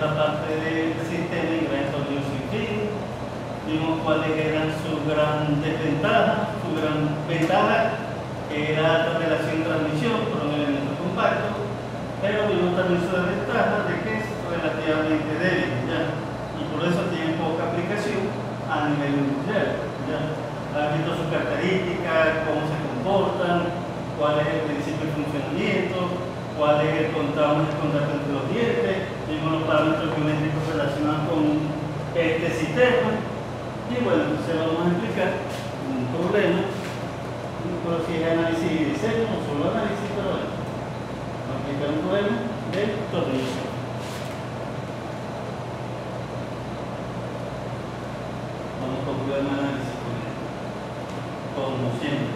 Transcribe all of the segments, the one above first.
otra parte del sistema y gran tornillo sin fin. Vimos cuáles eran sus grandes desventajas. Su gran ventaja era la relación transmisión por un elemento compacto, pero vimos también su desventaja de que es relativamente débil, ¿ya? Y por eso tiene poca aplicación a nivel industrial, ¿ya? Han visto sus características, cómo se comportan, cuál es el principio de funcionamiento, cuál es el contacto entre los dientes, vimos los parámetros geométricos relacionados con este sistema. Y bueno, entonces vamos a explicar un problema, pero si es análisis y diseño, no solo análisis, pero bueno, vamos a explicar un problema del tornillo. Vamos con un problema de análisis como siempre.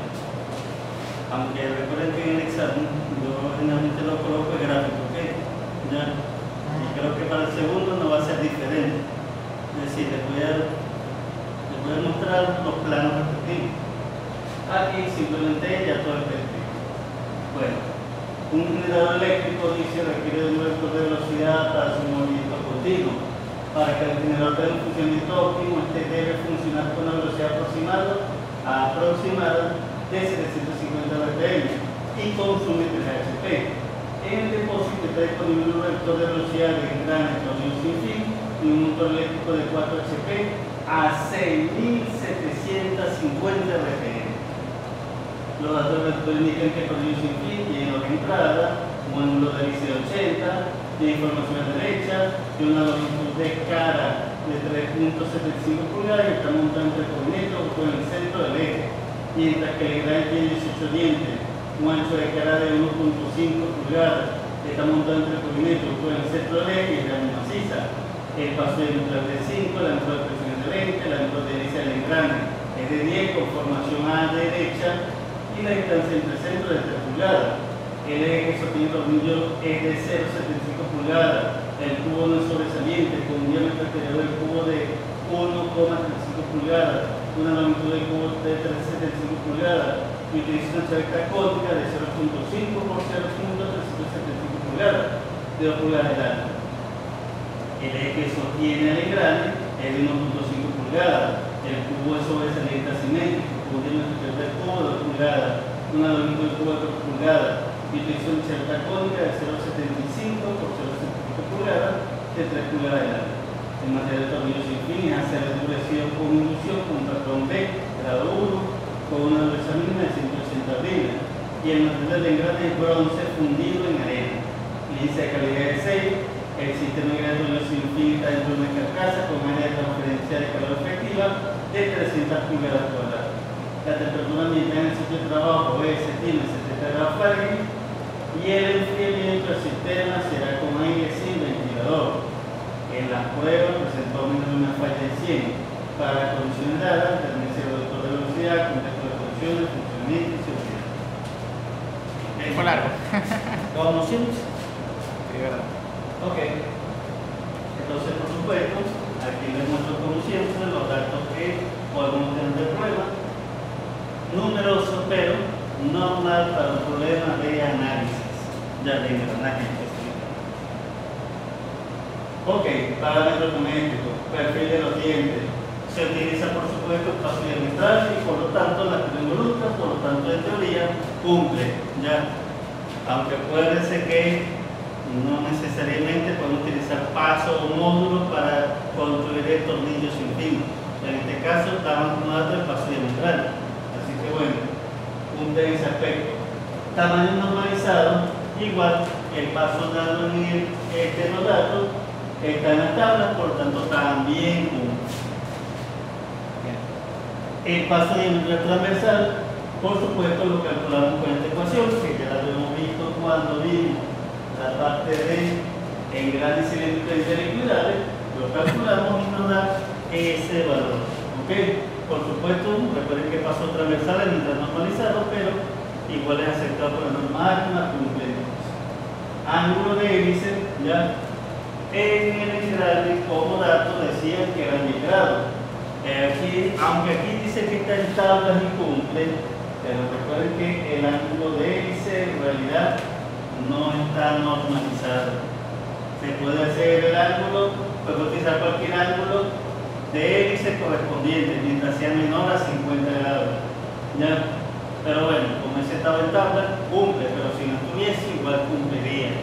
Aunque recuerden que en el examen yo generalmente lo coloco en gráfico, ¿ok? ¿Ya? Y creo que para el segundo no va a ser diferente. Es decir, les voy a mostrar los planos respectivos. Aquí simplemente ya todo es perfecto. Bueno, un generador eléctrico dice requiere de un vector de velocidad para su movimiento continuo. Para que el generador tenga un funcionamiento óptimo, este debe funcionar con una velocidad aproximada de 750 RPM y consume 3 HP. En el depósito está disponible un vector de velocidad de gran tornillo sin fin y un motor eléctrico de 4 HP a 6750 RPM. Los datos del vector indican que el tornillo sin fin tiene una entrada, un ángulo de hélice de 80, tiene información a la derecha, tiene una longitud de cara de 3.75 pulgadas y está montado entre cornetos con el centro del eje. Mientras que el gran tiene 18 dientes, un ancho de cara de 1.5 pulgadas, está montado entre cornetos con el centro del eje y es de arma maciza. El paso de neutral de 5, la neutral de presión es de 20, la neutral de hélice del engrane es de 10 con formación a la derecha y la distancia entre centro es de 3 pulgadas. El eje que sostiene el tornillo es de 0,75 pulgadas. El cubo no es sobresaliente con un diámetro exterior del cubo de 1,35 pulgadas, una longitud del cubo de 3,75 pulgadas y utiliza una chalecta cónica de 0.5 por 0.375 pulgadas, de 2 pulgadas de largo. El eje que sostiene el engrane es de 1.5 pulgadas. El cubo es sobresaliente asimétrico con un diámetro exterior del cubo de 2 pulgadas, una longitud del cubo de 3 pulgadas y utiliza una chalecta cónica de 0.75 por 0.75 pulgadas, de 3 pulgadas de largo. El material de tornillo sin fin es acero endurecido con inducción con patrón B, grado 1, con una dureza mínima de 180 libras. Y el material de engrane es bronce fundido en arena. Índice de calidad de 6. El sistema de tornillo sin fin está dentro de una carcasa con área de transferencia de calor efectiva de 300 pulgadas cuadradas. La temperatura ambiental en el sitio de trabajo es se estima 70 grados Fahrenheit y el enfriamiento del sistema será con aire sin ventilador. En las pruebas presentó menos de una falla de 100 para las condiciones dadas, determinarse el vector de velocidad, contexto de funciones, funcionamiento y seguridad. Fue largo. ¿Cómo siempre? Sí, verdad. Ok. Entonces, por supuesto, aquí les muestro como siempre los datos que podemos tener de prueba. Numeroso, pero normal para un problema de análisis, ya de engranaje específico. Ok, parámetros geométricos, perfil de los dientes. Se utiliza, por supuesto, espacio diametral y por lo tanto la que lo involucra, por lo tanto, en teoría, cumple. Ya. Aunque acuérdense que no necesariamente podemos utilizar pasos o módulos para construir el tornillo sin fin. En este caso, estamos como dato el paso diametral. Así que bueno, cumple en ese aspecto. Tamaño normalizado, igual el paso dado en los datos está en las tablas, por lo tanto también cumple. El paso diametral transversal, por supuesto, lo calculamos con esta ecuación, que ya la hemos visto cuando vimos la parte de engrane cilíndrico interliquidable, lo calculamos y nos da ese valor. ¿Ok? Por supuesto, recuerden que paso transversal es mientras normalizado, pero igual es aceptado por la norma máxima, cumple. Ángulo de hélice, ya en el engrane como dato decían que era 10 grados. Aunque aquí dice que está en tablas y cumple, pero recuerden que el ángulo de hélice en realidad no está normalizado. Se Se puede hacer el ángulo, puede utilizar cualquier ángulo de hélice correspondiente mientras sea menor a 50 grados. ¿Ya? Pero bueno, como ese estado en tabla, cumple, pero si no estuviese, igual cumpliría.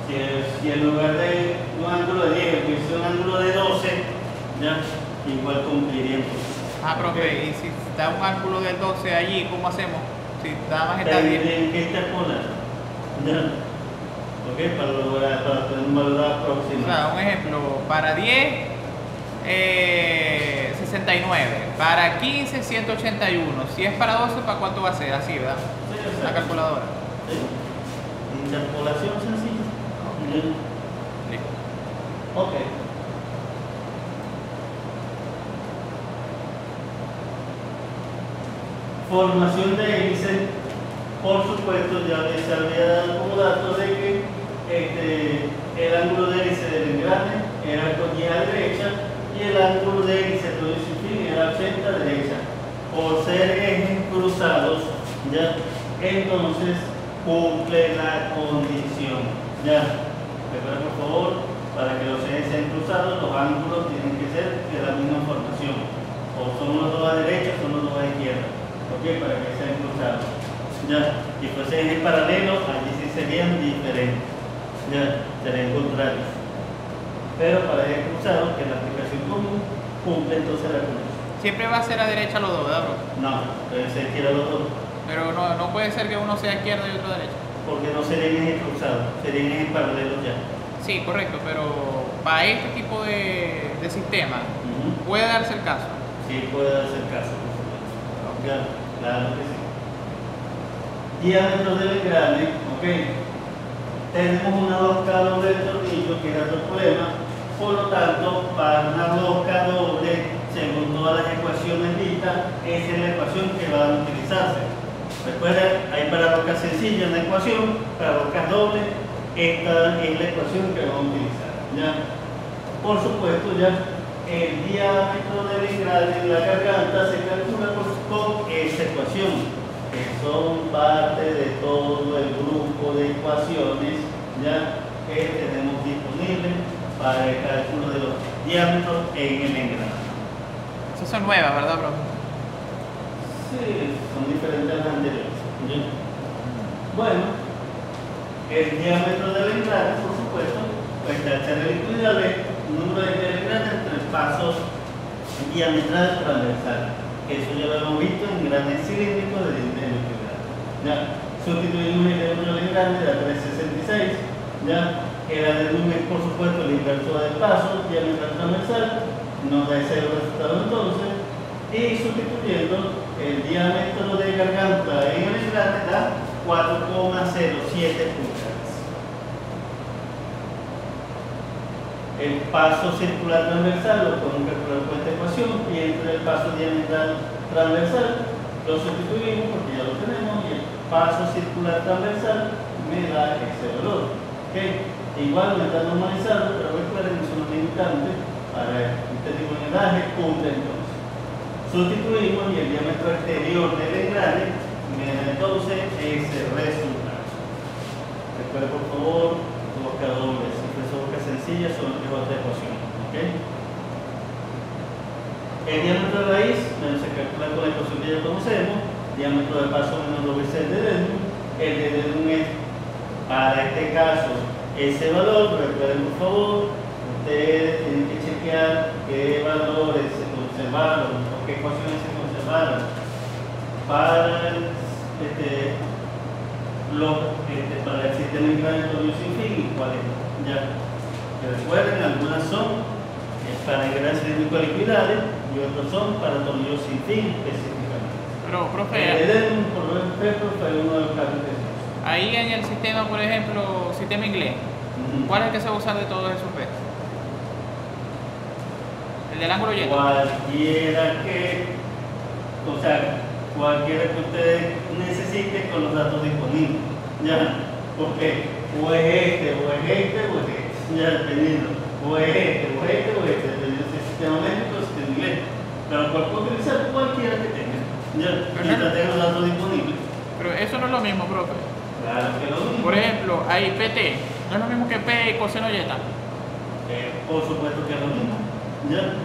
Si en lugar de un ángulo de 10 hubiese un ángulo de 12, ¿ya? Igual cumpliría. Profe, y si está un ángulo del 12 allí, ¿cómo hacemos? Si nada más está 10. Tienen que interpolar. ¿Ya? ¿Ok? Para tener un valor O aproximado. sea, un ejemplo, para 10, 69, para 15, 181. Si es para 12, ¿para cuánto va a ser? Así, ¿verdad? Sí, La exacto. calculadora. Sí. Interpolación sencilla. Listo. Ok. Formación de hélice, por supuesto, ya les había dado como dato de que el ángulo de hélice del engrane era con Y a derecha y el ángulo de hélice de todo sin fin era 80 a derecha. Por ser ejes cruzados, ya, entonces cumple la condición. Ya, recuerda por favor, para que los ejes sean cruzados, los ángulos tienen que ser de la misma formación. O son los dos a derecha o son los dos a izquierda. ¿Ok? Para que sean cruzados. Ya, si fuese ejes paralelos, allí sí serían diferentes. Ya, serían contrarios. Pero para ejes cruzados, que es la aplicación común, cumple entonces la condición. Siempre va a ser a derecha los dos, ¿verdad, profe? No, debe ser izquierda los dos. Pero no puede ser que uno sea izquierda y otro derecha. Porque no serían ejes cruzados, serían ejes paralelos ya. Sí, correcto, pero para este tipo de sistema puede darse el caso. Sí, puede darse el caso, por supuesto. Ya, claro que sí. Diámetro del engrane, ok. Tenemos una rosca doble de tornillo, que era otro problema. Por lo tanto, para una rosca doble, según todas las ecuaciones vistas, esa es la ecuación que van a utilizarse. Recuerden, hay para roscas sencillas una ecuación, para roscas dobles, esta es la ecuación que vamos a utilizar. ¿Ya? Por supuesto, ya el diámetro del engrane en la garganta se calcula con esa ecuación, que son parte de todo el grupo de ecuaciones ya que tenemos disponibles para el cálculo de los diámetros en el engrane. Esas son nuevas, ¿verdad, profe? Sí, son diferentes a las anteriores. ¿Ya? Bueno, el diámetro del engrane, por supuesto, pues la liquidez es un número de engranes entre pasos diametral transversal. Eso ya lo hemos visto en engranes cilíndricos de liquidez. Ya, sustituimos el diámetro del engrane de la 366. Ya, era de número, por supuesto, el inverso del paso diametral transversal, nos da ese resultado entonces, y sustituyendo el diámetro de garganta en el engrane da 4,07 pulgadas. El paso circular transversal lo podemos calcular con esta ecuación, y entre el paso diametral transversal lo sustituimos porque ya lo tenemos, y el paso circular transversal me da ese valor. ¿Okay? Igual me está normalizado, pero recuerden que son limitantes para este tipo de engranaje, cumple entonces. Sustituimos y el diámetro exterior del engrane me da entonces ese resultado. Recuerden por favor, rosca doble, si fuese rosca sencilla, son otra ecuación. ¿Okay? El diámetro de raíz se calcula con la ecuación que ya conocemos, diámetro de paso menos doble C de dedum. El de dedum es, para este caso, ese valor. Recuerden por favor, ustedes tienen que chequear qué valores se conservaron o qué ecuaciones se conservaron para para el sistema engrane tornillo sin fin y cuáles no. Ya. Recuerden, algunas son para engranes cilíndricos liquidales y otros son para tornillos sin fin específicamente. Pero, profe, El dedum, por ejemplo, fue uno de los casos que se hizo. ahí en el sistema, por ejemplo, sistema inglés, ¿cuál es el que se va a usar de todos esos P? El del ángulo Y. Cualquiera cualquiera que ustedes necesiten con los datos disponibles. Ya, porque o es este, o es este, o es este. Ya, dependiendo. O es este, o es este, o es este, dependiendo si es sistema métrico o sistema inglés. Pero puede utilizar cualquiera que tenga. Ya, mientras tenga los datos disponibles. Pero eso no es lo mismo, profe. Claro que lo mismo. Por ejemplo, hay PT, No es lo mismo que P y coseno y eta. Por supuesto que es lo mismo, ¿ya?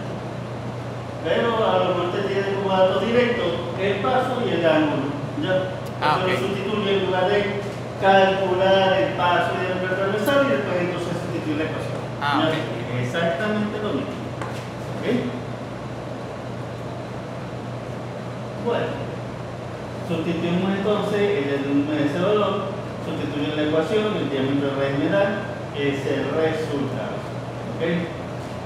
Pero a lo mejor te tiene como datos directos el paso y el ángulo, ¿ya? Ah, Entonces ok. lo sustituye en lugar de calcular el paso y el transversal y después entonces sustituir la ecuación. Ah, ¿Ya? ok. Exactamente lo mismo. ¿Ok? Bueno, sustituimos entonces ese valor, sustituye la ecuación, el diámetro de raíz me da ese resultado. ¿Ok?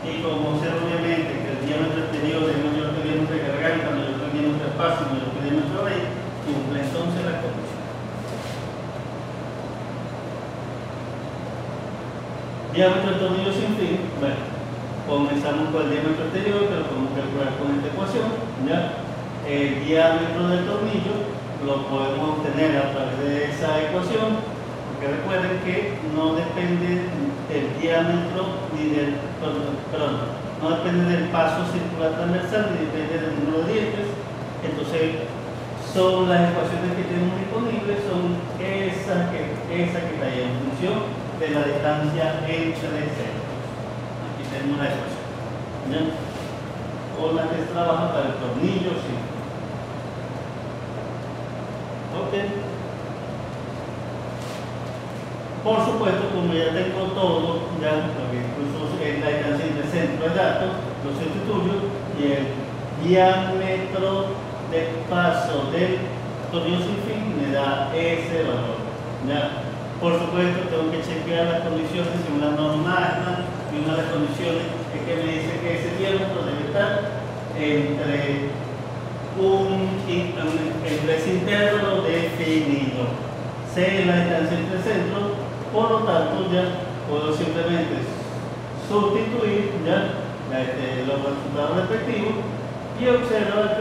Y como sé obviamente que el diámetro exterior es mayor que el diámetro de garganta, mayor que el diámetro de paso, mayor que el diámetro de raíz, cumple entonces la condición. Diámetro del tornillo sin fin, bueno, comenzamos con el diámetro exterior, que lo podemos calcular con esta ecuación, ¿ya? El diámetro del tornillo lo podemos obtener a través de esa ecuación, porque recuerden que no depende del diámetro ni del, perdón, no depende del paso circular transversal ni depende del número de dientes. Entonces son las ecuaciones que tenemos disponibles, son esas que está ahí en función de la distancia entre centros. Aquí tenemos la ecuación, ¿ya? Con la que se trabaja para el tornillo, sí. Ok. Por supuesto, como ya tengo todo, ya, porque incluso es la distancia entre centro de datos, lo sustituyo y el diámetro de paso del tornillo sin fin me da ese valor. ¿Ya? Por supuesto, tengo que chequear las condiciones en una norma ASMA y una de las condiciones es que me dice que ese diámetro debe estar entre ese intervalo definido. Sé la distancia entre centros. Por lo tanto, ya puedo simplemente sustituir ya los resultados respectivos y observar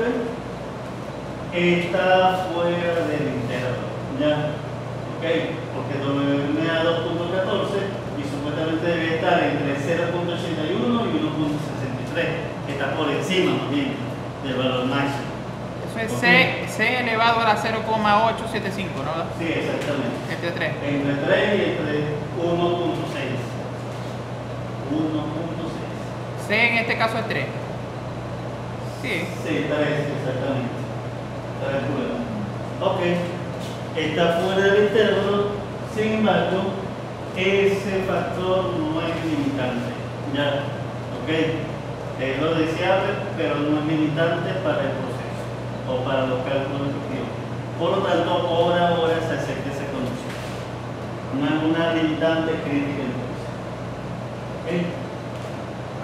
que está fuera del intervalo. ¿Ya? ¿Ok? Porque W me da 2.14 y supuestamente debe estar entre 0.81 y 1.63, que está por encima más bien del valor máximo. Eso es ¿Okay? C elevado a la 0,875, ¿no? Sí, exactamente. Entre 3. Entre 3 y entre 1.6. 1.6. C en este caso es 3. Sí. Sí, 3, exactamente. 3 pulgadas. Ok. Está fuera del intervalo, sin embargo, ese factor no es limitante. ¿Ya? Ok. Es lo deseable, pero no es limitante para el proceso o para los cálculos efectivos. Por lo tanto, hora a hora se acepta esa condición. No es una limitante crítica entonces. ¿Okay?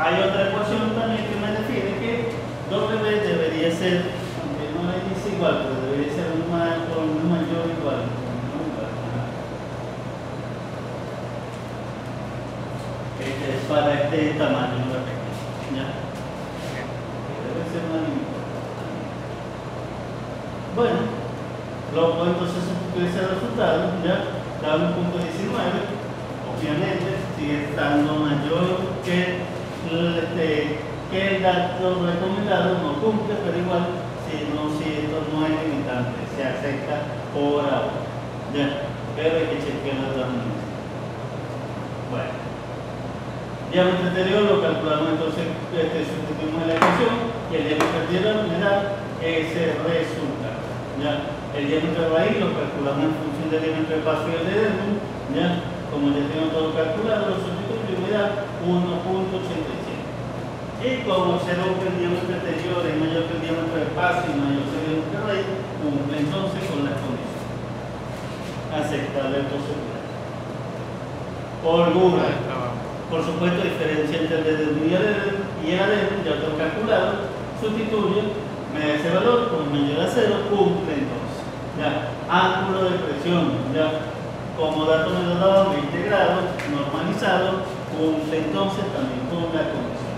Hay otra ecuación también que me define que W debería ser, aunque no le dice igual, pero debería ser un mayor o igual. Este es para este tamaño, no pequeño. ¿Ya? Debe ser una limitante. Bueno, lo puedo entonces sustituir ese resultado, ya, da 1.19, obviamente sigue estando mayor que el dato recomendado, no cumple, pero igual, si esto no es limitante, se acepta por ahora, ya, pero hay que chequear las maneras. Bueno, diámetro exterior lo calculamos entonces, sustituimos la ecuación y el diámetro exterior me da ese resultado. ¿Ya? El diámetro de raíz lo calculamos en función del diámetro de paso y el de dermo, ¿ya? Como ya tengo todo calculado, lo sustituyo y me da 1.87. Y como observo que el diámetro exterior es mayor que el diámetro de paso y mayor que el diámetro de raíz, cumple entonces con las condiciones. Aceptable el procedimiento. Holgura. Por supuesto, diferencia entre el dermo y el adendum, ya lo tengo calculado, sustituyo. Me da ese valor, como mayor a 0, cumple entonces. Ya, ángulo de presión, ya, como dato me lo dado 20 grados, normalizado, cumple entonces también con la condición.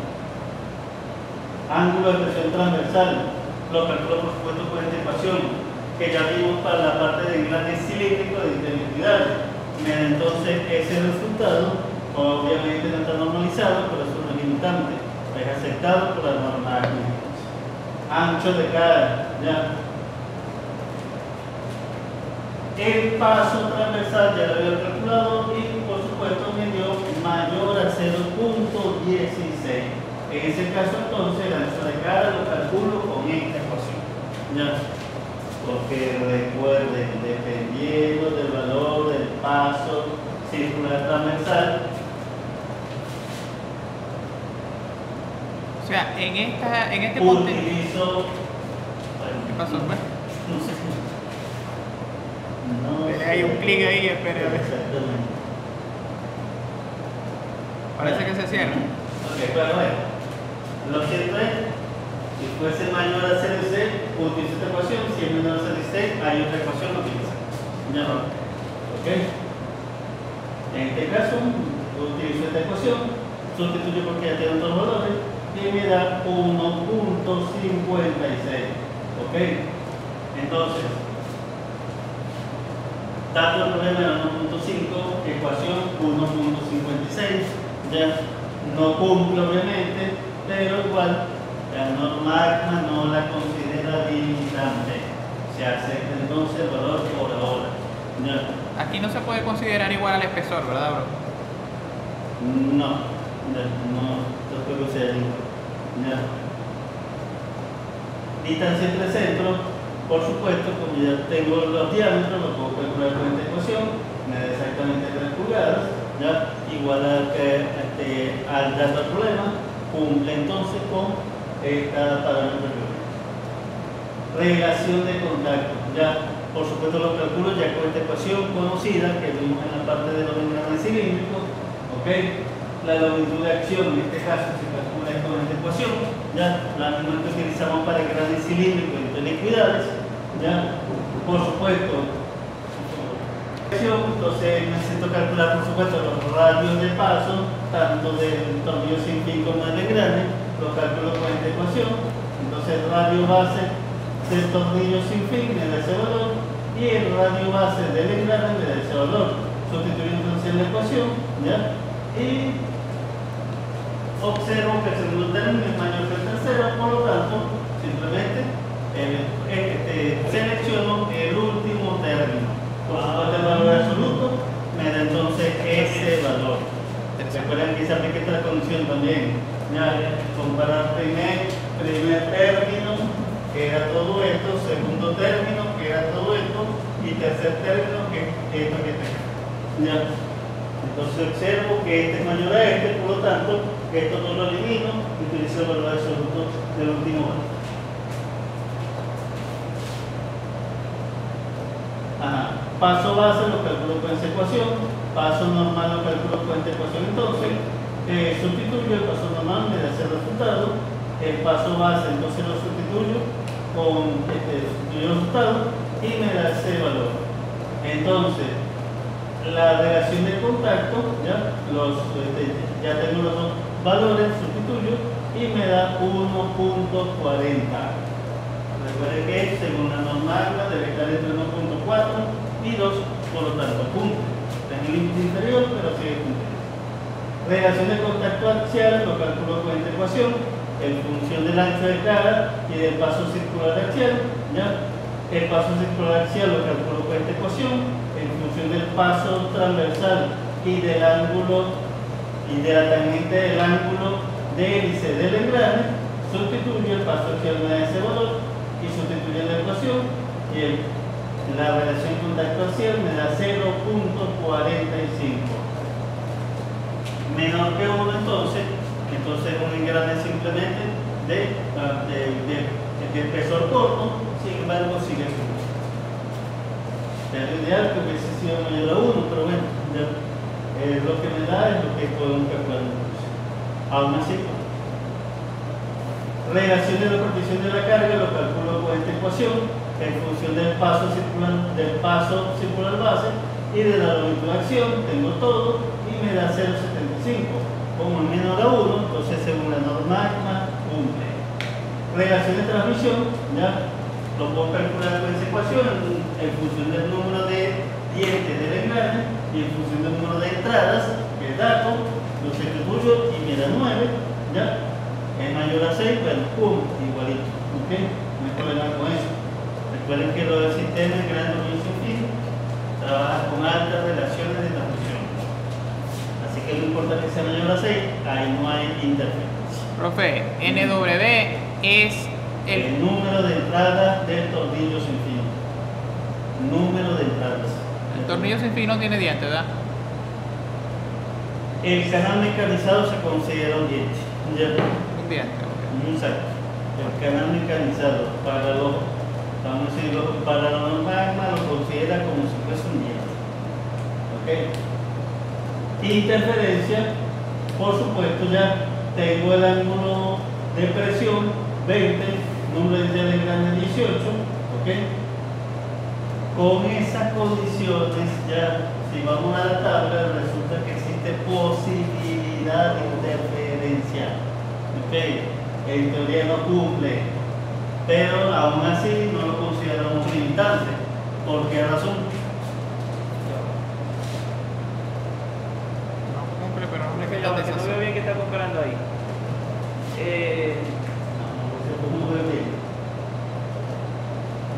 Ángulo de presión transversal, lo calculo por supuesto con esta ecuación, que ya vimos para la parte de engrane cilíndrico de interioridad. Me da entonces ese resultado, obviamente no está normalizado, pero eso no es limitante, es aceptado por la norma. Ancho de cara, ya. El paso transversal ya lo había calculado y por supuesto supuesto me dio mayor a 0.16. En ese caso entonces el ancho de cara lo calculo con esta ecuación. ¿Ya? Porque recuerden, dependiendo del valor del paso circular transversal. O sea, en este punto. Utilizo. ¿Qué pasó, pues? No sé. No Hay sé. un clic ahí, espera. Exactamente. Parece que se cierra. Ok, pero bueno. Lo cierto es, si fuese mayor a 0,6, utilizo esta ecuación. Si es menor a 0,6, hay otra ecuación que utiliza. ¿Ya? Ok. En este caso, utilizo esta ecuación, sustituyo porque ya tiene otros valores y me da 1.56. ¿Ok? Entonces, dado el problema de 1.5, ecuación 1.56, ya no cumple obviamente, pero igual la norma no la considera limitante. Se acepta entonces el valor por ahora. ¿Ya? Aquí no se puede considerar igual al espesor, ¿verdad, bro? No puedo considerar igual. ¿Ya? Distancia entre centros, por supuesto, como ya tengo los diámetros, lo puedo calcular con esta ecuación, me da exactamente 3 pulgadas, ¿ya? Igual al dado el problema, cumple entonces con esta parámetro. Relación de contacto, ya por supuesto lo calculo ya con esta ecuación conocida que vimos en la parte de los engranes cilíndricos, ¿ok? La longitud de acción en este caso se calcula con esta ecuación, ya la misma que utilizamos para engranes cilíndricos y liquidades, ya por supuesto. Entonces necesito calcular por supuesto los radios de paso tanto del tornillo sin fin como del engrane, lo calculo con esta ecuación. Entonces el radio base del tornillo sin fin me da ese valor y el radio base del engrane me da ese valor. Sustituyo entonces la ecuación, ¿ya? Y observo que el segundo término es mayor que el tercero, por lo tanto simplemente selecciono el último término. Por supuesto el valor absoluto me da entonces ese valor. Recuerden que se aplica esta condición también. Ya, comparar primer término, que era todo esto, segundo término, que era todo esto, y tercer término, que es esto que tengo. Ya. Entonces observo que este es mayor a este, por lo tanto, esto no lo elimino y utilizo el valor absoluto del último valor. Ajá. Paso base lo calculo con esa ecuación, paso normal lo calculo con esta ecuación. Entonces, sustituyo el paso normal, me da ese resultado. El paso base, entonces lo sustituyo con sustituyo el resultado y me da ese valor. Entonces, la relación de contacto, ya tengo los dos valores, sustituyo y me da 1.40. Recuerden que según la normal debe estar entre 1.4 y 2, por lo tanto cumple. Está en el límite inferior, pero sigue cumpliendo. Relación de contacto axial lo calculo con esta ecuación en función del ancho de cara y del paso circular axial. ¿Ya? El paso circular axial lo calculo con esta ecuación en función del paso transversal y del ángulo y de la tangente del ángulo de hélice del engrane. Sustituyo el paso axial me da ese valor y sustituyo la ecuación y la relación contacto axial me da 0.45. Menor que 1 entonces un engrane simplemente de espesor corto, sin embargo sigue siendo. Sería ideal que hubiese sido mayor a 1, pero bueno, lo que me da es lo que podemos calcular entonces. Aún así, relación de repartición de la carga lo calculo con esta ecuación en función del paso circular base y de la longitud de acción. Tengo todo y me da 0.75. Como es menor a 1, entonces según la norma cumple. Relación de transmisión, ya lo puedo calcular con esa ecuación en función del número de dientes del engrane y en función del número de entradas, que es dato, lo sustituyo y me da 9, ¿ya? Es mayor a 6, bueno, pum, igualito, ¿ok? No hay problema con eso. Recuerden que lo del sistema de gran dominio sin fin trabaja con altas relaciones de transmisión. que no importa que sea mayor a 6, ahí no hay interferencia. Profe, NW es El número de entradas del tornillo sin fin. Número de entradas. el tornillo sin fin no tiene dientes, ¿verdad? El canal mecanizado se considera un diente. ¿Ya? Un diente, ok. Exacto. El canal mecanizado para los, vamos a decirlo, para los magma lo considera como si fuese un diente. ¿Ok? Interferencia, por supuesto, ya tengo el ángulo de presión 20, número de unidades grande 18, ¿ok? Con esas condiciones, ya si vamos a la tabla, resulta que existe posibilidad de interferencia, ¿ok? En teoría no cumple, pero aún así no lo consideramos limitante. ¿Por qué razón? No cumple, pero no Es que necesita no veo bien qué está comparando ahí.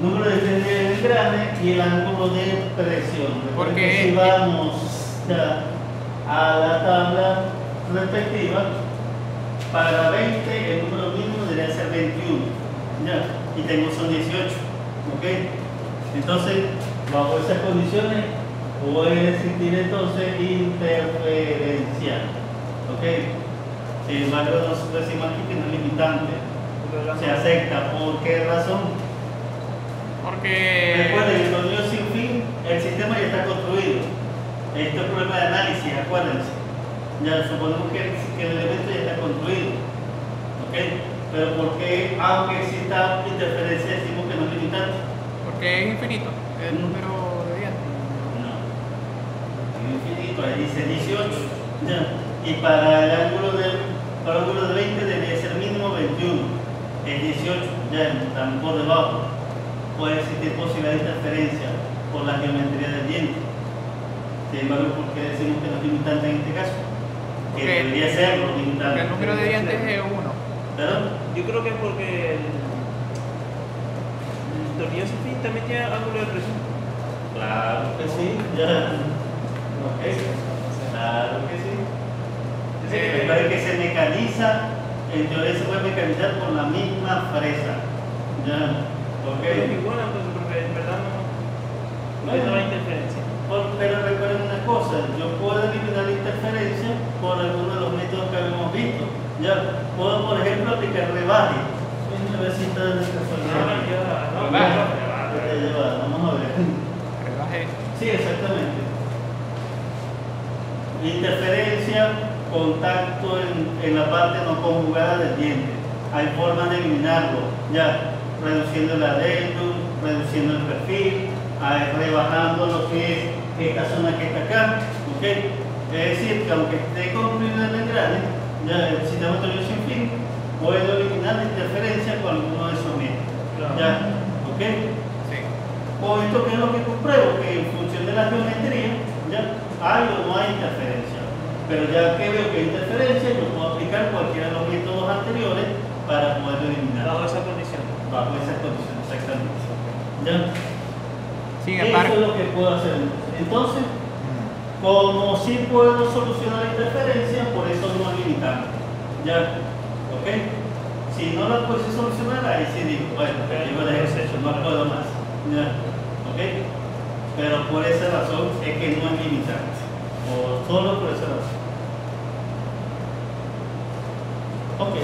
Número de tendidas grande y el ángulo de presión. Recuerden Porque que si vamos ya a la tabla respectiva, para 20 el número mínimo debería ser 21, ya, y tengo son 18, ¿ok? Entonces, bajo esas condiciones puede existir entonces interferencia, ¿ok? Sin embargo, nosotros decimos aquí que no es limitante, se acepta. ¿Por qué razón? Porque Recuerden, el tornillo sin fin, el sistema ya está construido. Esto es problema de análisis, acuérdense. Ya suponemos que el elemento ya está construido. ¿Ok? Pero ¿por qué, aunque exista interferencia, decimos que no es limitante? porque es infinito el número de dientes. No. Es infinito, ahí dice 18. Ya. Y para el ángulo de 20 debería ser mínimo 21. Es 18, ya están por debajo. Puede existir posibilidad de interferencia por la geometría del diente. Sin embargo, ¿por qué decimos que no es limitante en este caso? Que Porque debería ser limitante. Porque el número de dientes es 1. ¿Perdón? Yo creo que es porque el tornillo sin fin también tiene ángulo de presión. Claro que sí, ya. Ok. Claro que sí. Recuerden que se mecaniza, en teoría se puede mecanizar con la misma fresa. Ya. Ok. Es igual, entonces, porque en verdad no hay interferencia. Pero recuerden una cosa, yo puedo eliminar la interferencia por alguno de los métodos que habíamos visto. Ya, puedo por ejemplo aplicar rebaje. Una besita de casualidad. Vamos a ver. Rebaje. Sí, exactamente. Interferencia, contacto en la parte no conjugada del diente. Hay formas de eliminarlo, ya, reduciendo el adendum, reduciendo el perfil, rebajando lo que es esta zona que está acá, ¿ok? Es decir, que aunque esté construido en el cráneo, ya el sistema tornillo sin fin, puedo eliminar la interferencia con alguno de esos métodos, ¿ya? ¿Ok? Sí. Con esto, ¿qué es lo que compruebo? Que en función de la geometría, ya hay o no hay interferencia. Pero ya que veo que hay interferencia, yo puedo aplicar cualquiera de los métodos anteriores para poderlo eliminar. Bajo esa condición. Bajo esas condiciones, exactamente. ¿Ya? Sin Eso embargo, es lo que puedo hacer. Entonces, como sí puedo solucionar la interferencia, por eso no es limitante. ¿Ya? ¿Ok? Si no la puedo solucionar, ahí sí digo, bueno, digo de ejercicio, no puedo más. ¿Ya? ¿Ok? Pero por esa razón es que no es limitante. O solo por esa razón. Ok.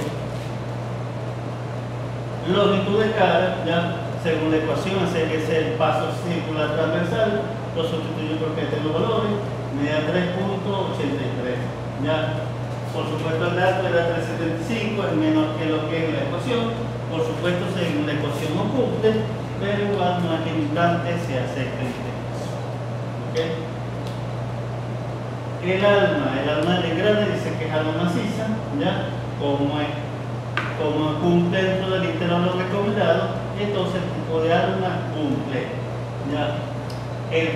Longitud de cara, ya, según la ecuación, es el paso circular transversal, lo sustituyo porque tengo valores, me da 3.83. Ya, por supuesto el dato era 3.75, es menor que lo que es la ecuación, por supuesto según la ecuación no cumple, pero igual no es limitante, se acepta en este caso. ¿Okay? El alma de grande dice que es alma maciza, ya, como cumple dentro del intervalo recomendado, entonces el tipo de alma cumple. Ya. El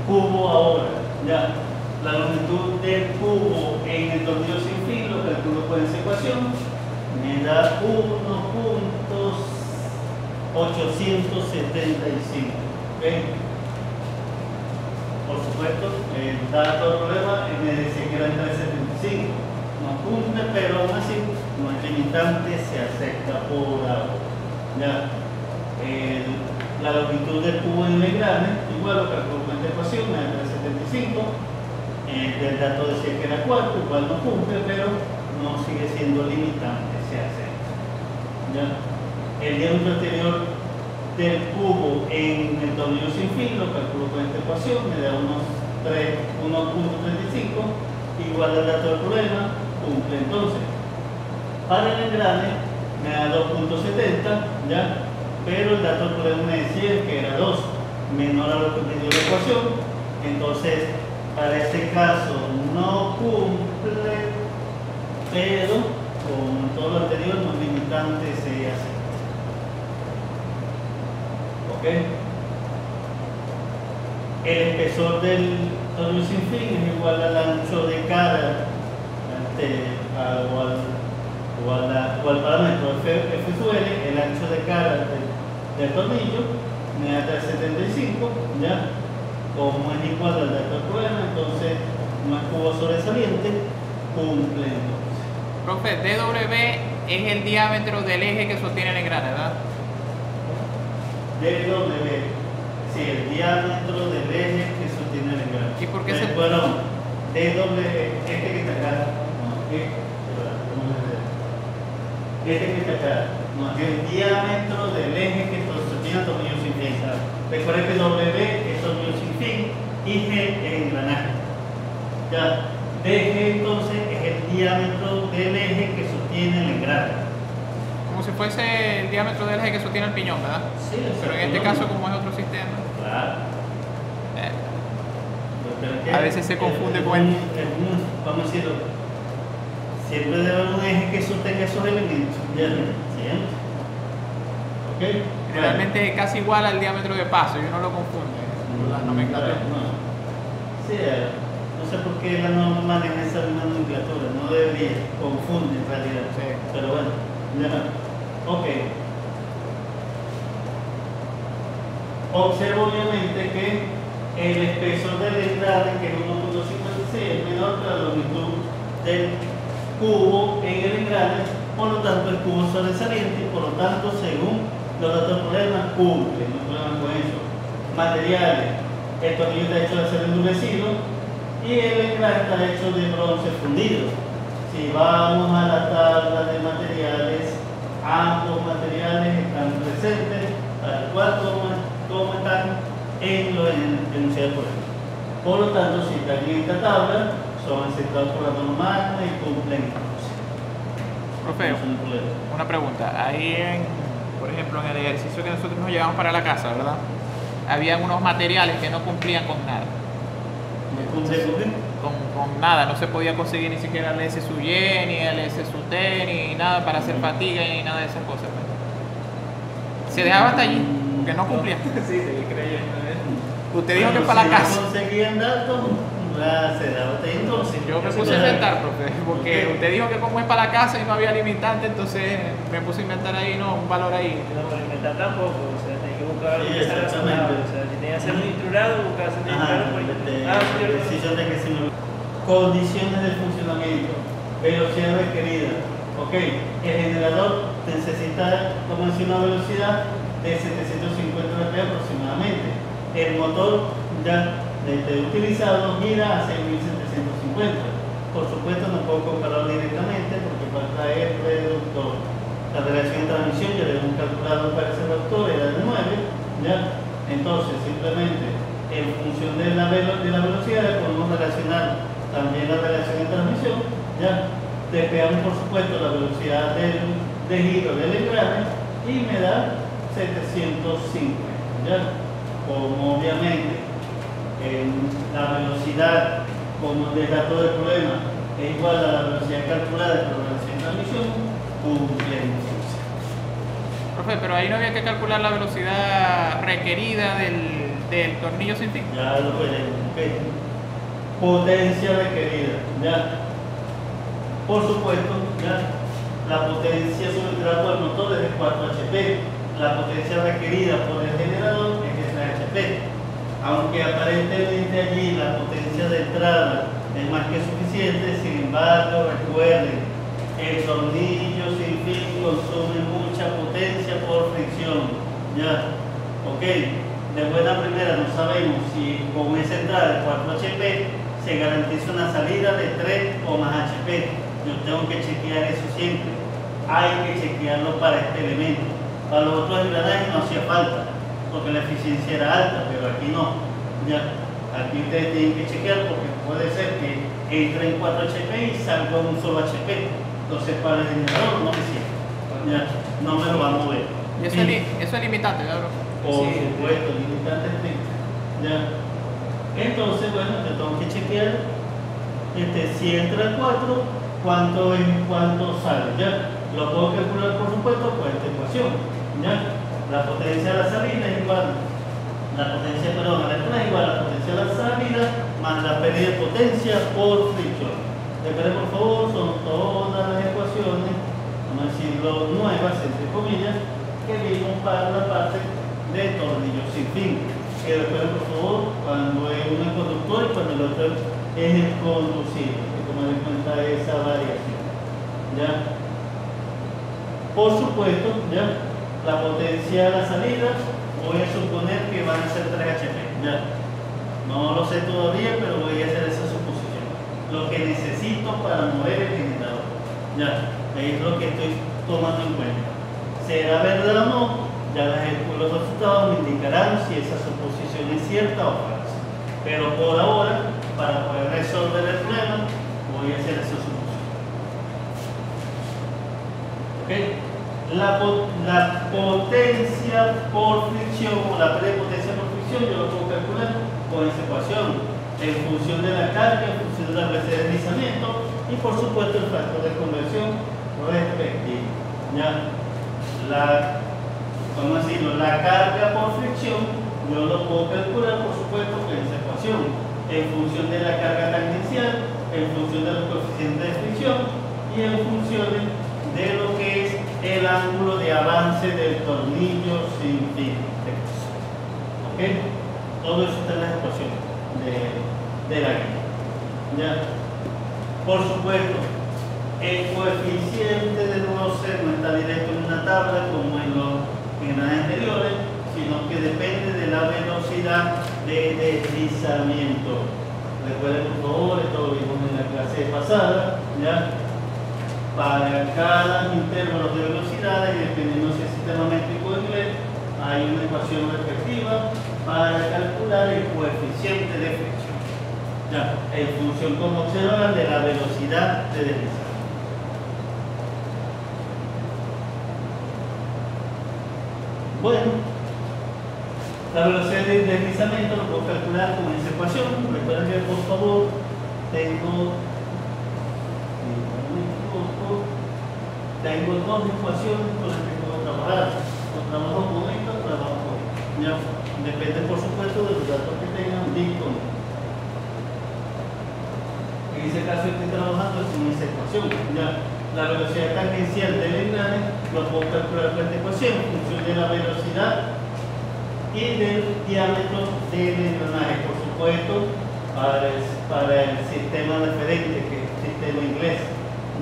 cubo ahora, ya. La longitud del cubo en el tornillo sin fin, lo calculo con esa ecuación, me da 1.875. ¿Okay? Por supuesto, el dato del problema me decía que eran 3.75. No cumple, pero aún así no es limitante, se acepta por ahora. Ya. La longitud del cubo en el grande, igual lo calculo con esta ecuación, me da 375. El dato decía que era 4, igual no cumple, pero no sigue siendo limitante, se acepta. ¿Ya? El diámetro exterior del cubo en el tornillo sin fin lo calculo con esta ecuación, me da unos 1.35, igual al dato del problema, cumple. Entonces, para el engrane me da 2.70, ¿ya? Pero el dato del problema me decía que era 2, menor a lo que me dio la ecuación. Entonces, para este caso no cumple, pero con todo lo anterior no es limitante, se hace. ¿Ok? El espesor del tornillo sin fin es igual al ancho de cara o al parámetro F sub L, el ancho de cara del tornillo, me da 375, ¿ya? Como es igual al dato del problema, entonces no es cubo sobresaliente, cumple entonces. Profe, DW es el diámetro del eje que sostiene el engrane, ¿verdad? DW, sí, el diámetro del eje que sostiene el engrane. ¿Y por qué se...? Bueno, DW, este que está acá, este que está acá, no, el diámetro del eje que sostiene el tornillo sin fin. Recuerden que W es tornillo sin fin y G es engranaje. Ya, DG entonces es el diámetro del eje que sostiene el engrane. Como si fuese el diámetro del eje que sostiene el piñón, ¿verdad? Sí, pero en este caso, como es otro sistema. Claro. A veces se confunde con el... Vamos a decirlo, siempre debe haber un eje que sostenga esos elementos. Siempre. ¿Ok? Realmente es casi igual al diámetro de paso y uno lo confunde. La nomenclatura. Sí, no sé por qué la norma maneja esa misma nomenclatura, no debería, confunde en realidad. Sí. Pero bueno, ya. Ok. Observo obviamente que el espesor del engrane, que es 1.56, es menor que la longitud del cubo en el engrane, por lo tanto el cubo es sobresaliente y por lo tanto, según los datos del problema, cumple, no hay problema con eso. Materiales, el tornillo está hecho de acero endurecido y el engrane está hecho de bronce fundido. Si vamos a la tabla de materiales, ambos materiales están presentes, tal cual como están en lo enunciado por ejemplo. Por lo tanto, si están en esta tabla, son aceptados por la norma magna y cumplen. Profe, una pregunta. Ahí, por ejemplo, en el ejercicio que nosotros nos llevamos para la casa, ¿verdad? Habían unos materiales que no cumplían con nada. Con nada, no se podía conseguir ni siquiera el S sub Y, ni el S sub T, ni nada para hacer fatiga, ni nada de esas cosas. Se dejaba hasta allí, que no cumplía. Sí, seguí creyendo. Usted dijo que para la casa. Si conseguían datos, se daba hasta ahí entonces. Yo me puse a inventar, profe, porque usted dijo que como es para la casa y no había limitante, entonces me puse a inventar ahí, no, un valor ahí. No, para inventar tampoco, o sea, tenía que buscar algo Sí, que sea razonable. O sea, si tenía que hacer un intrurado, buscar hacer un intrurado, decisión de que se me... Condiciones de funcionamiento, velocidad requerida. Ok, el generador necesita, como decía, una velocidad de 750 rpm aproximadamente. El motor ya utilizado gira a 6750. Por supuesto, no puedo compararlo directamente porque falta el reductor. La relación de transmisión ya le hemos calculado para ese reductor, era de 9, ¿ya? Entonces, simplemente en función de la velocidad podemos relacionar también la relación de transmisión, ¿ya? Despegamos por supuesto la velocidad de giro del engrane y me da 750, ¿ya? Como obviamente la velocidad como el dato del problema es igual a la velocidad calculada por la relación de transmisión, cumplimos. Profe, pero ahí no había que calcular la velocidad requerida del tornillo sin fin. Ya lo veremos, ok. Potencia requerida, ¿ya? Por supuesto, ¿ya? La potencia sobre el trabajo del motor es de 4 HP. La potencia requerida por el generador es de 3 HP. Aunque aparentemente allí la potencia de entrada es más que suficiente, eficiente. Sin embargo, recuerden, el tornillo sin fin consume mucha potencia por fricción. Ya, ok. Después de la primera no sabemos si con esa entrada de 4 HP se garantiza una salida de 3 o más HP. Yo tengo que chequear eso siempre. Hay que chequearlo para este elemento. Para los otros engranajes no hacía falta, porque la eficiencia era alta, pero aquí no. Ya, aquí ustedes tienen que chequear porque puede ser que entre en 4 HP y salga un solo HP. Entonces para el generador no me sirve. Ya, no me lo va a mover. Y eso, eso es limitante, ¿verdad? Por supuesto, limitante estricto. Ya. Entonces, bueno, yo tengo que chequear si entra el 4, cuánto sale. Ya. Lo puedo calcular, por supuesto, por esta ecuación. ¿Ya? La potencia de la salida es igual. La potencia, perdón, la entrada es igual a la potencia de la salida más la pérdida de potencia por fricción. Recuerden, por favor, son todas las ecuaciones, vamos a decirlo, nuevas, entre comillas, que vimos para la parte de tornillo sin fin. Que recuerden, por favor, cuando es uno es conductor y cuando el otro es el conducido. Que tomar en cuenta esa variación. ¿Ya? Por supuesto, ¿ya? La potencia de la salida, voy a suponer que van a ser 3 HP. ¿Ya? No lo sé todavía, pero voy a hacer esa suposición. Lo que necesito para mover el generador. ¿Ya? Es lo que estoy tomando en cuenta. ¿Será verdad o no? Ya los resultados me indicarán si esa suposición es cierta o falsa. Pero por ahora, para poder resolver el problema, voy a hacer esa suposición. ¿Ok? La potencia por fricción o la pérdida de potencia por fricción yo lo puedo calcular con esa ecuación en función de la carga, en función de la velocidad de deslizamiento y por supuesto el factor de conversión respectivo. ¿Ya? Vamos a decirlo, la carga por fricción yo lo puedo calcular por supuesto con esa ecuación en función de la carga tangencial, en función de los coeficientes de fricción y en función de lo que es el ángulo de avance del tornillo sin fin. ¿Ok? Todo eso está en las ecuaciones de la guía. ¿Ya? Por supuesto, el coeficiente de roce no está directo en una tabla como en las anteriores, sino que depende de la velocidad de deslizamiento. Recuerden, por favor, esto lo vimos en la clase pasada. ¿Ya? Para cada intervalo de velocidades, dependiendo si es sistema métrico o inglés, hay una ecuación respectiva para calcular el coeficiente de fricción. Ya, en función, como observan, de la velocidad de deslizamiento. Bueno, la velocidad de deslizamiento lo puedo calcular con esa ecuación. Recuerden que, por favor, tengo dos ecuaciones con las que puedo trabajar. O trabajo con esto o trabajo con esto. ¿Ya? Depende, por supuesto, de los datos que tengan disponibles. En ese caso estoy trabajando con esa ecuación. ¿Ya? La velocidad tangencial del engrane lo puedo calcular con esta ecuación en función de la velocidad y del diámetro del engranaje. Por supuesto, para el sistema referente, que es el sistema inglés.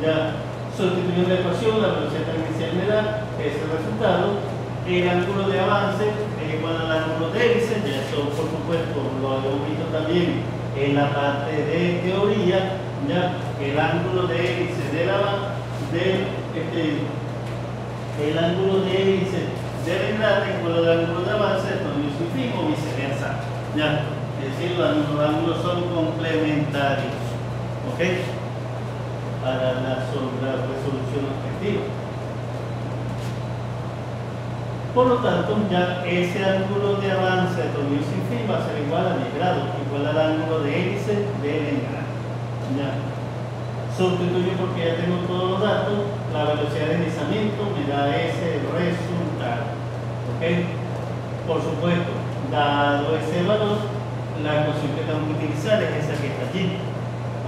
¿Ya? Sustituyendo la ecuación, la velocidad tangencial me da ese resultado. El ángulo de avance es igual al ángulo de hélice, ya eso por supuesto lo hemos visto también en la parte de teoría. Ya el ángulo de hélice el ángulo de hélice del engrane es igual al ángulo de avance del tornillo sin fin o viceversa. Ya, es decir, los ángulos son complementarios. ¿Ok? Para la resolución objetiva. Por lo tanto, ya ese ángulo de avance de tornillo sin fin va a ser igual a 10 grados, igual al ángulo de hélice del engrane. Ya. Sustituyo porque ya tengo todos los datos, la velocidad de deslizamiento me da ese resultado. ¿Ok? Por supuesto, dado ese valor, la ecuación que tengo que utilizar es esa que está allí.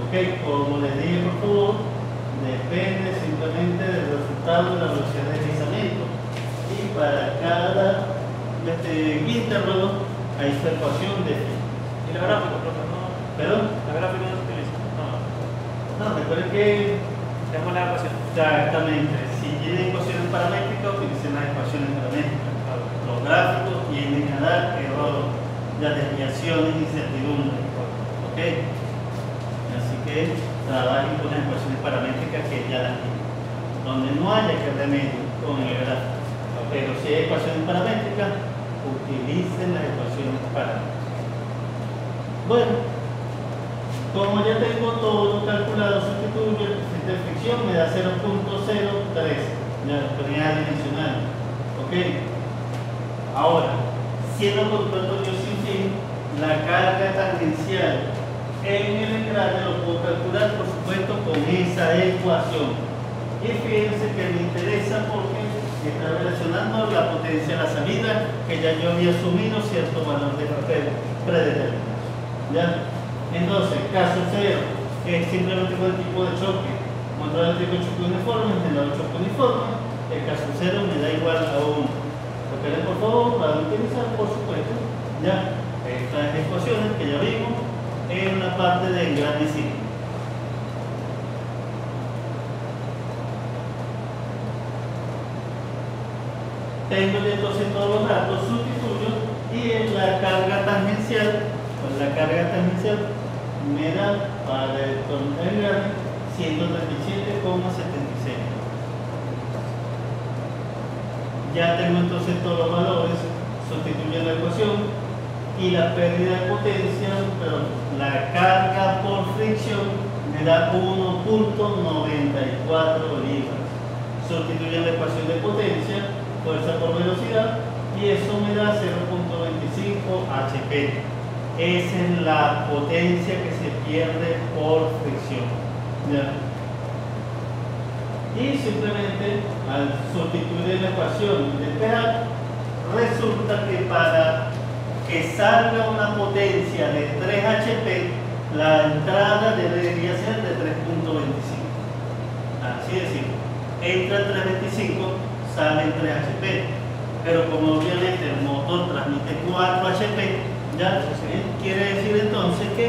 ¿Ok? Como les dije, por favor, depende simplemente del resultado de la velocidad de deslizamiento. Y para cada intervalo hay su ecuación de. ¿Y la gráfica, profesor? No. ¿Perdón? La gráfica no se utiliza. No. recuerden que Tenemos la ecuación. exactamente, si tienen ecuaciones paramétricas, utilicen las ecuaciones paramétricas. Los gráficos tienden a dar error, ya desviaciones, incertidumbres. ¿Ok? Así que trabajen con las ecuaciones paramétricas que ya las tienen. Donde no haya que remedio con el gráfico. Pero si hay ecuaciones paramétricas, utilicen las ecuaciones paramétricas. Bueno, como ya tengo todo calculado, sustituyo el coeficiente de fricción, me da 0.03. Ya lo ponía dimensional. ¿Ok? Ahora, siendo conductor sin fin, la carga tangencial en el engrane lo puedo calcular, por supuesto, con esa ecuación. Y fíjense que me interesa porque está relacionando la potencia a la salida, que ya yo había asumido cierto valor de predeterminado. ¿Ya? Entonces, caso 0, que es simplemente con el tipo de choque, contra el tipo de choque uniforme, generador de choque uniforme, el caso 0 me da igual a 1. Recuerden por favor, para utilizar, por supuesto, ya estas ecuaciones que ya vimos en la parte de engrane cíclico. Tengo ya entonces todos los datos, sustituyo y en la carga tangencial, pues la carga tangencial me da para el engrane 137,76. Ya tengo entonces todos los valores, sustituyo la ecuación y la pérdida de potencia, pero la carga por fricción me da 1.94 libras. Sustituyo la ecuación de potencia, fuerza por velocidad, y eso me da 0.25 HP. Esa es la potencia que se pierde por fricción. ¿Ya? Y simplemente al sustituir la ecuación de despejar, resulta que para que salga una potencia de 3 HP, la entrada debería ser de 3.25. Así de simple. Entra en 3.25, sale en 3 HP. Pero como obviamente el motor transmite 4 HP, ya quiere decir entonces que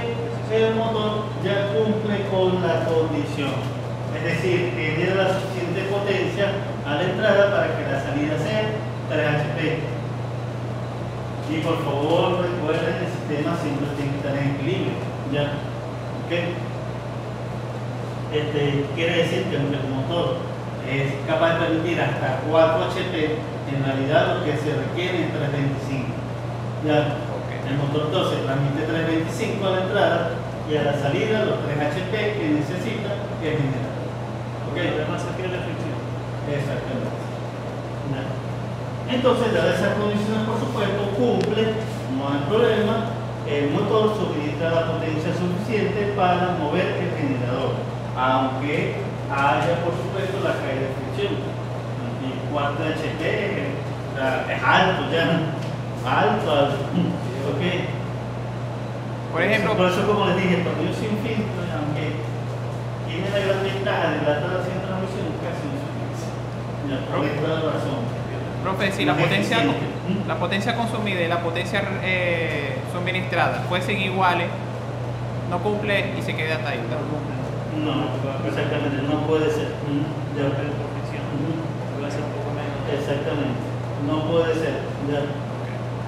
el motor ya cumple con la condición. Es decir, genera la suficiente potencia a la entrada para que la salida sea 3 HP. Y por favor recuerden que el sistema siempre tiene que estar en equilibrio. ¿Ya? ¿Ok? Quiere decir que el motor es capaz de permitir hasta 4 HP, en realidad lo que se requiere es 325. ¿Ya? El motor entonces transmite 325 a la entrada y a la salida los 3 HP que necesita es generar. ¿Okay? Además se pierde la fricción. Exactamente. ¿Ya? Entonces, dadas esas condiciones, por supuesto, cumple, no hay problema, el motor suministra la potencia suficiente para mover el generador, aunque haya, por supuesto, la caída de fricción. Y 4 HP es alto ya, alto. ¿Ok? Por ejemplo, por eso, como les dije, el tornillo sin filtro, aunque tiene la gran ventaja de la transmisión, casi no se utiliza. Ya, por esta razón. profe, si la potencia consumida y la potencia suministrada fuesen iguales, no cumple y se queda hasta ahí. No, exactamente, no puede ser. Ya. Puede ser un poco menos. Exactamente, no puede ser. Ya.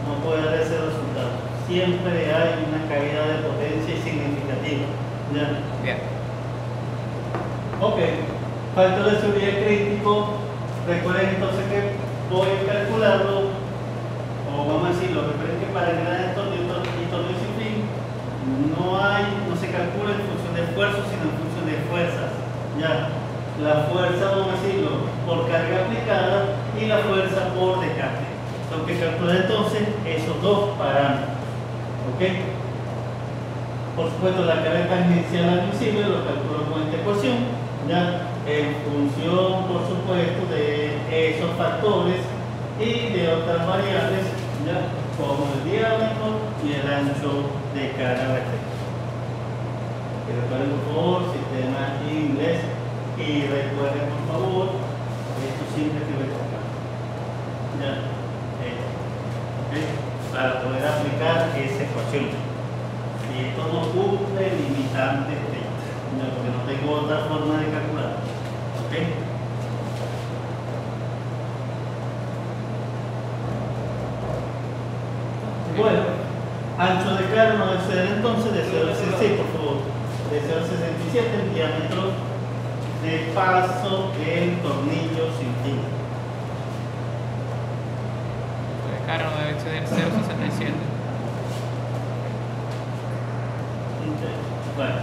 No puede haber ese resultado. Siempre hay una caída de potencia significativa. ¿Ya? Bien. Ok. Factor de seguridad crítico. Recuerden entonces que voy a calcularlo, o vamos a decirlo, recuerden que para el gran tornillo sin fin no se calcula en función de esfuerzo, sino en función de fuerzas. ¿Ya? La fuerza, vamos a decirlo, por carga aplicada y la fuerza por desgaste. Tengo que calcular entonces esos dos parámetros. ¿Ok? Por supuesto, la carga tangencial al visible lo calculo con esta ecuación, ¿ya? En función, por supuesto, de esos factores y de otras variables, ¿ya? Como el diámetro y el ancho de cada rectángulo. Recuerden, por favor, sistema inglés, y recuerden, por favor, esto siempre que tocar. ¿Ya? Para poder aplicar esa ecuación. Y esto no cumple limitantes estrictas. Ya, porque no tengo otra forma de calcular. ¿Ok? Bueno, ancho de cara no debe ser entonces de 0,66, por favor, de 0,67 el diámetro de paso del tornillo sin fin. De cara no debe exceder 0,67. Bueno,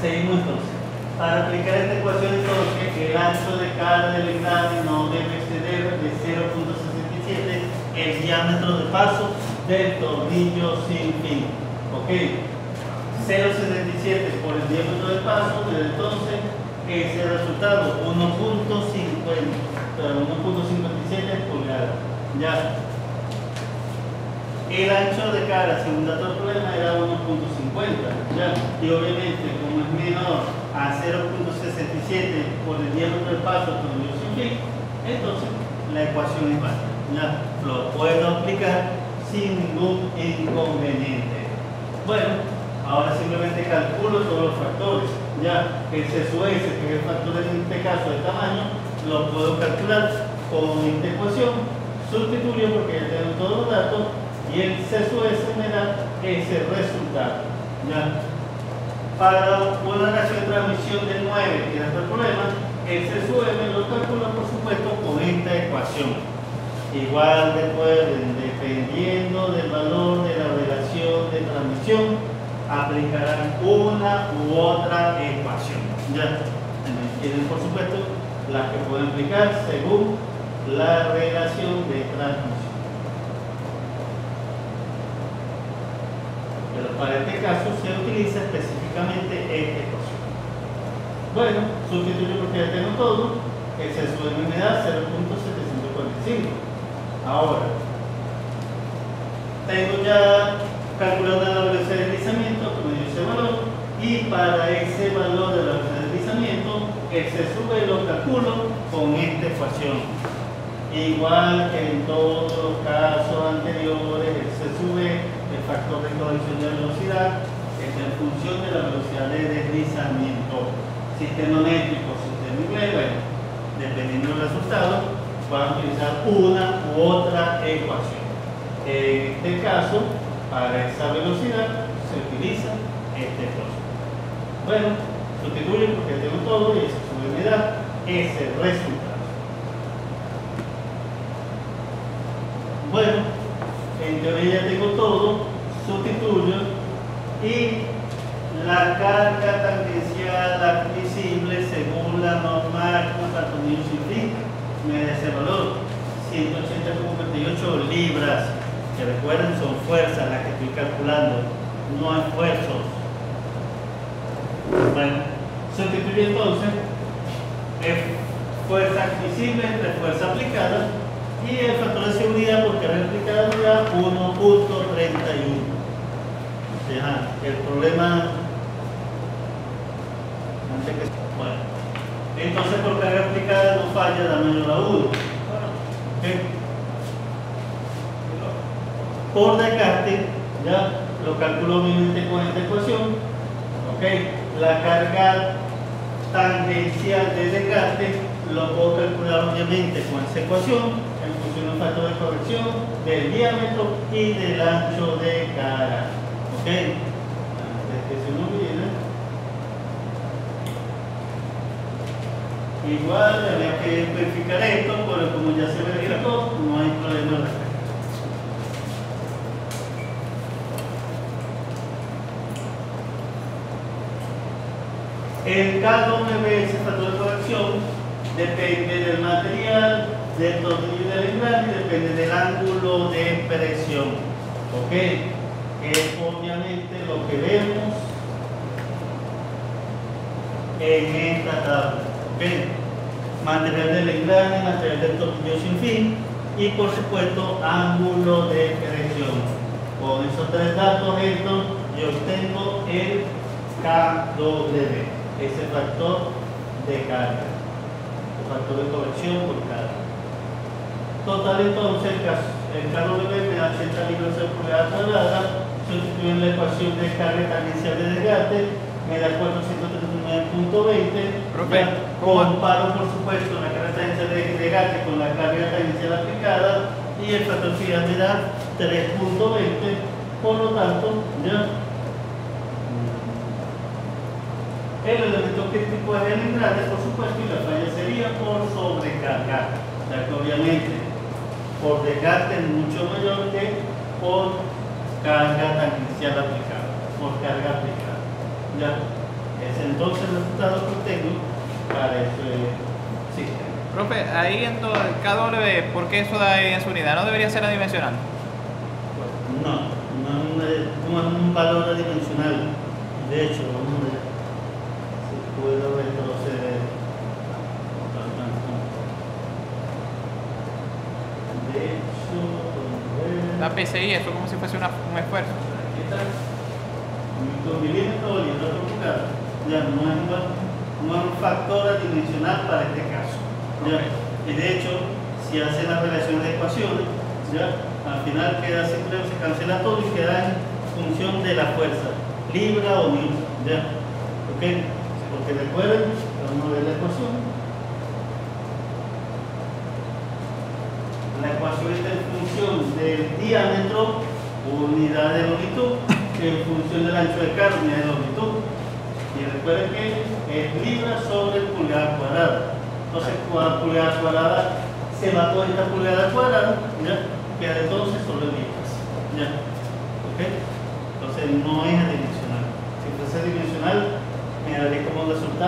seguimos entonces. Para aplicar esta ecuación entonces, el ancho de cara del engrane no debe exceder de 0,67 el diámetro de paso del tornillo sin fin. Ok, 0,77 por el diámetro de paso, desde entonces ese resultado 1,57 pulgadas. Ya. El ancho de cara, según dato del problema, era 1,50. ¿Ya? Y obviamente, como es menor a 0,67 por el diámetro del paso del tornillo sin fin, entonces la ecuación es válida. Ya lo puedo aplicar sin ningún inconveniente. Bueno, ahora simplemente calculo todos los factores. Ya el C sub S, que es el factor en este caso de tamaño, lo puedo calcular con esta ecuación. Sustituyo porque ya tengo todos los datos y el C sub S me da ese resultado. Ya. Para una relación de transmisión de 9, que era el problema, el C sub M lo calculo por supuesto con esta ecuación. Igual recuerden, dependiendo del valor de la relación de transmisión, aplicarán una u otra ecuación. Ya, tienen por supuesto las que pueden aplicar según la relación de transmisión. Pero para este caso se utiliza específicamente esta ecuación. Bueno, sustituyo porque ya tengo todo. El C sub M me da 0,745. Ahora, tengo ya calculado la velocidad de deslizamiento, como dio ese valor, y para ese valor de la velocidad de deslizamiento, el C sub lo calculo con esta ecuación. Igual que en todos los casos anteriores, el C sub, el factor de corrección de velocidad, es en función de la velocidad de deslizamiento. Sistema métrico, sistema inglés, bueno, dependiendo del resultado, van a utilizar una u otra ecuación. En este caso, para esa velocidad se utiliza esta ecuación. Bueno, sustituyo porque tengo todo y esa me da ese resultado. Bueno, en teoría ya tengo todo, sustituyo y la carga tangencial admisible según la norma contra tornillo sin fin me da ese valor, 180,58 libras, que recuerden son fuerzas las que estoy calculando, no esfuerzos. Bueno, sustituyo entonces fuerza admisible entre fuerza aplicada y el factor de seguridad por carga aplicada me da 1,31. El problema bueno, entonces por carga aplicada no falla, da mayor a 1. ¿Okay? Por desgaste, ya lo calculo obviamente con esta ecuación. ¿Okay? La carga tangencial de desgaste lo puedo calcular obviamente con esa ecuación en función del factor de corrección, del diámetro y del ancho de cara. ¿Ok? Antes que se me olvide. Igual habría que verificar esto, pero como ya se verificó, no hay problema al respecto. El K-W, ese factor de corrección, depende del material, del tornillo del engrane y depende del ángulo de presión. ¿Ok? Es obviamente lo que vemos en esta tabla. ¿Ok? Material del engrane, material del tornillo sin fin y por supuesto ángulo de presión. Con esos tres datos estos yo obtengo el KW, ese factor de carga, el factor de corrección por carga. Total entonces el KW me da 80 libras por pulgada cuadrada, sustituyendo la ecuación de carga tangencial de desgaste me da 439.20. Profe, Ya, comparo por supuesto la carga tangencial de desgaste con la carga tangencial aplicada y el factor phi me da 3.20. Por lo tanto, ya el elemento crítico es el engrane, por supuesto, y la falla sería por sobrecarga. O sea que obviamente por desgaste es mucho mayor que por carga tangencial aplicada, por carga aplicada. Ya, es entonces el resultado que obtengo para ese sistema. Profe, ahí en KW, ¿por qué eso da en su unidad? ¿No debería ser adimensional? No es un valor adimensional. De hecho, vamos a ver si puedo retroceder. De hecho, La PCI, eso como si fuese un esfuerzo. aquí está. 1 milímetros y el otro pulgada. Ya no es un factor adimensional para este caso. ¿Ya? Y de hecho, si hacen la relación de ecuaciones, ¿ya? Al final queda simplemente, se cancela todo y queda en función de la fuerza, libra o newton. ¿Ya? ¿Ok? Porque recuerden, vamos a ver la ecuación. La ecuación está en función del diámetro, unidad de longitud, en función del ancho de carga, unidad de longitud. Y recuerden que es libra sobre pulgada cuadrada. Entonces, pulgada cuadrada se va por esta pulgada cuadrada, ¿ya? Queda entonces sobre libras. ¿Ya? ¿Ok? Entonces no es adimensional. Si fuese adimensional, me daría como resultado